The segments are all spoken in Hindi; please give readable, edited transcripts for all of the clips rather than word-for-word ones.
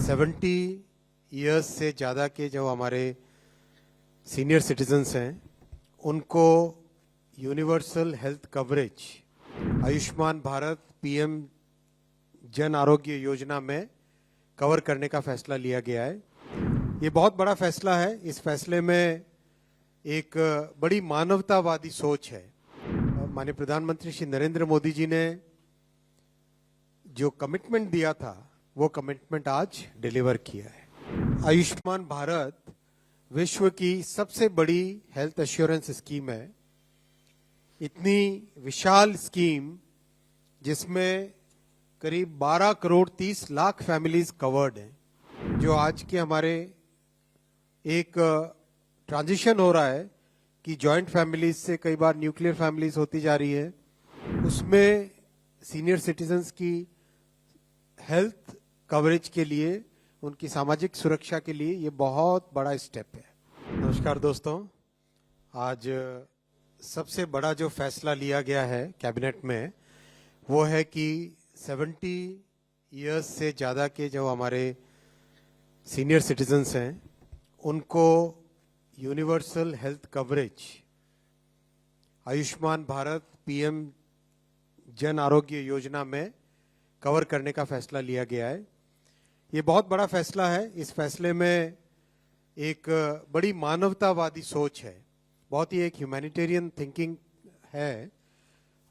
70 इयर्स से ज़्यादा के जो हमारे सीनियर सिटीजन्स हैं उनको universal health coverage Ayushman Bharat PM Jan Arogya Yojana में कवर करने का फैसला लिया गया है। ये बहुत बड़ा फैसला है। इस फैसले में एक बड़ी मानवतावादी सोच है। माननीय प्रधानमंत्री श्री नरेंद्र मोदी जी ने जो कमिटमेंट दिया था वो कमिटमेंट आज डिलीवर किया है। आयुष्मान भारत विश्व की सबसे बड़ी हेल्थ एश्योरेंस स्कीम है। इतनी विशाल स्कीम जिसमें करीब 12 करोड़ 30 लाख फैमिलीज कवर्ड हैं। जो आज के हमारे एक ट्रांजिशन हो रहा है कि जॉइंट फैमिलीज से कई बार न्यूक्लियर फैमिलीज होती जा रही है, उसमें सीनियर सिटीजन्स की हेल्थ कवरेज के लिए, उनकी सामाजिक सुरक्षा के लिए ये बहुत बड़ा स्टेप है। नमस्कार दोस्तों, आज सबसे बड़ा जो फैसला लिया गया है कैबिनेट में वो है कि 70 इयर्स से ज़्यादा के जो हमारे सीनियर सिटीजन्स हैं उनको universal health coverage Ayushman Bharat PM Jan Arogya Yojana में कवर करने का फैसला लिया गया है। ये बहुत बड़ा फैसला है। इस फैसले में एक बड़ी मानवतावादी सोच है, बहुत ही एक ह्यूमैनिटेरियन थिंकिंग है।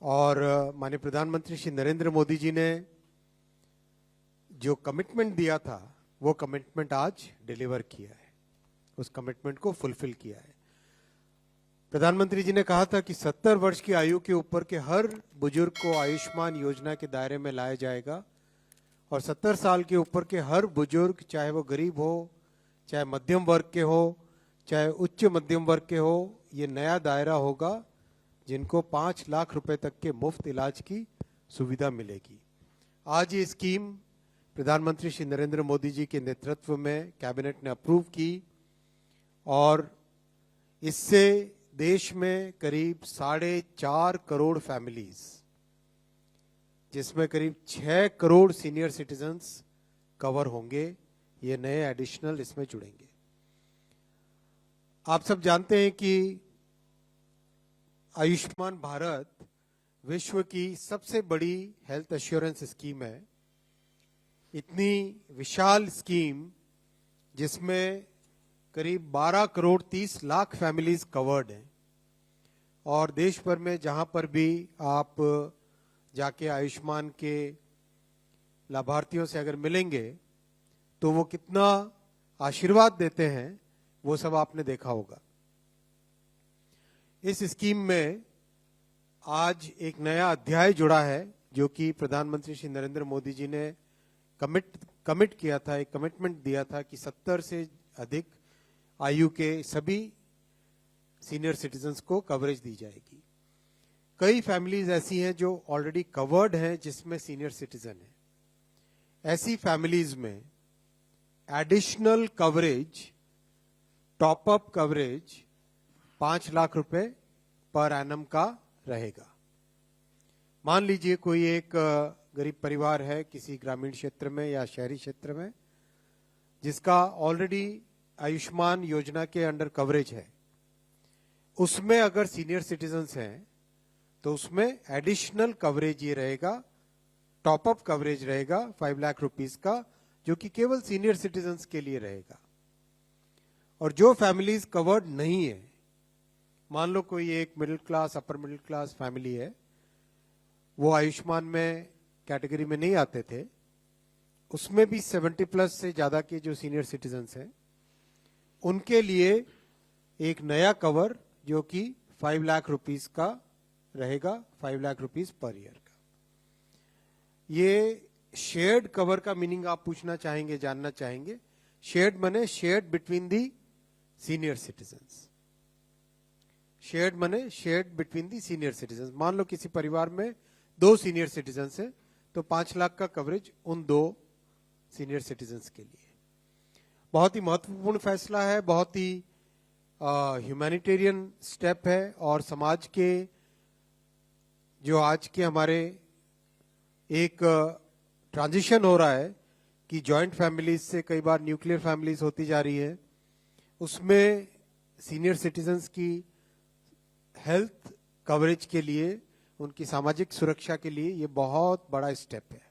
और माननीय प्रधानमंत्री श्री नरेंद्र मोदी जी ने जो कमिटमेंट दिया था वो कमिटमेंट आज डिलीवर किया है, उस कमिटमेंट को फुलफिल किया है। प्रधानमंत्री जी ने कहा था कि 70 वर्ष की आयु के ऊपर के हर बुजुर्ग को आयुष्मान योजना के दायरे में लाया जाएगा और 70 साल के ऊपर के हर बुजुर्ग, चाहे वो गरीब हो, चाहे मध्यम वर्ग के हो, चाहे उच्च मध्यम वर्ग के हो, ये नया दायरा होगा जिनको 5 लाख रुपए तक के मुफ्त इलाज की सुविधा मिलेगी। आज ये स्कीम प्रधानमंत्री श्री नरेंद्र मोदी जी के नेतृत्व में कैबिनेट ने अप्रूव की और इससे देश में करीब 4.5 करोड़ फैमिलीज, जिसमें करीब 6 करोड़ सीनियर सिटीजन्स कवर होंगे, ये नए एडिशनल इसमें जुड़ेंगे। आप सब जानते हैं कि आयुष्मान भारत विश्व की सबसे बड़ी हेल्थ एश्योरेंस स्कीम है। इतनी विशाल स्कीम जिसमें करीब 12 करोड़ 30 लाख फैमिलीज कवर्ड हैं और देश भर में जहां पर भी आप जाके आयुष्मान के लाभार्थियों से अगर मिलेंगे तो वो कितना आशीर्वाद देते हैं वो सब आपने देखा होगा। इस स्कीम में आज एक नया अध्याय जुड़ा है जो कि प्रधानमंत्री श्री नरेंद्र मोदी जी ने कमिट किया था, एक कमिटमेंट दिया था कि 70 से अधिक आयु के सभी सीनियर सिटीजन्स को कवरेज दी जाएगी। कई फैमिलीज ऐसी हैं जो ऑलरेडी कवर्ड हैं जिसमें सीनियर सिटीजन है। ऐसी फैमिलीज में additional coverage, top up coverage 5 lakh रुपए पर एनम का रहेगा। मान लीजिए कोई एक गरीब परिवार है किसी ग्रामीण क्षेत्र में या शहरी क्षेत्र में जिसका ऑलरेडी आयुष्मान योजना के अंडर कवरेज है, उसमें अगर सीनियर सिटीजन्स हैं तो उसमें एडिशनल कवरेज ये रहेगा, टॉप अप कवरेज रहेगा 5 लाख रुपीस का, जो कि केवल सीनियर सिटीजन्स के लिए रहेगा। और जो फैमिलीज कवर्ड नहीं है, मान लो कोई एक middle class, upper middle class family है, वो आयुष्मान में कैटेगरी में नहीं आते थे, उसमें भी 70 प्लस से ज्यादा के जो सीनियर सिटीजन्स हैं उनके लिए एक नया कवर जो कि 5 लाख रुपीस का रहेगा, 5 लाख रुपीस पर ईयर का। ये शेयर्ड कवर का मीनिंग आप पूछना चाहेंगे, जानना चाहेंगे। शेयर्ड माने shared between the senior citizens. Shared माने shared between the senior citizens. मान लो किसी परिवार में 2 सीनियर सिटीजन्स है तो 5 लाख का कवरेज उन 2 सीनियर सिटीजन्स के लिए। बहुत ही महत्वपूर्ण फैसला है, बहुत ही ह्यूमैनिटेरियन स्टेप है और समाज के जो आज के हमारे एक ट्रांजिशन हो रहा है कि जॉइंट फैमिलीज से कई बार न्यूक्लियर फैमिलीज होती जा रही है, उसमें सीनियर सिटीजन्स की हेल्थ कवरेज के लिए, उनकी सामाजिक सुरक्षा के लिए ये बहुत बड़ा स्टेप है।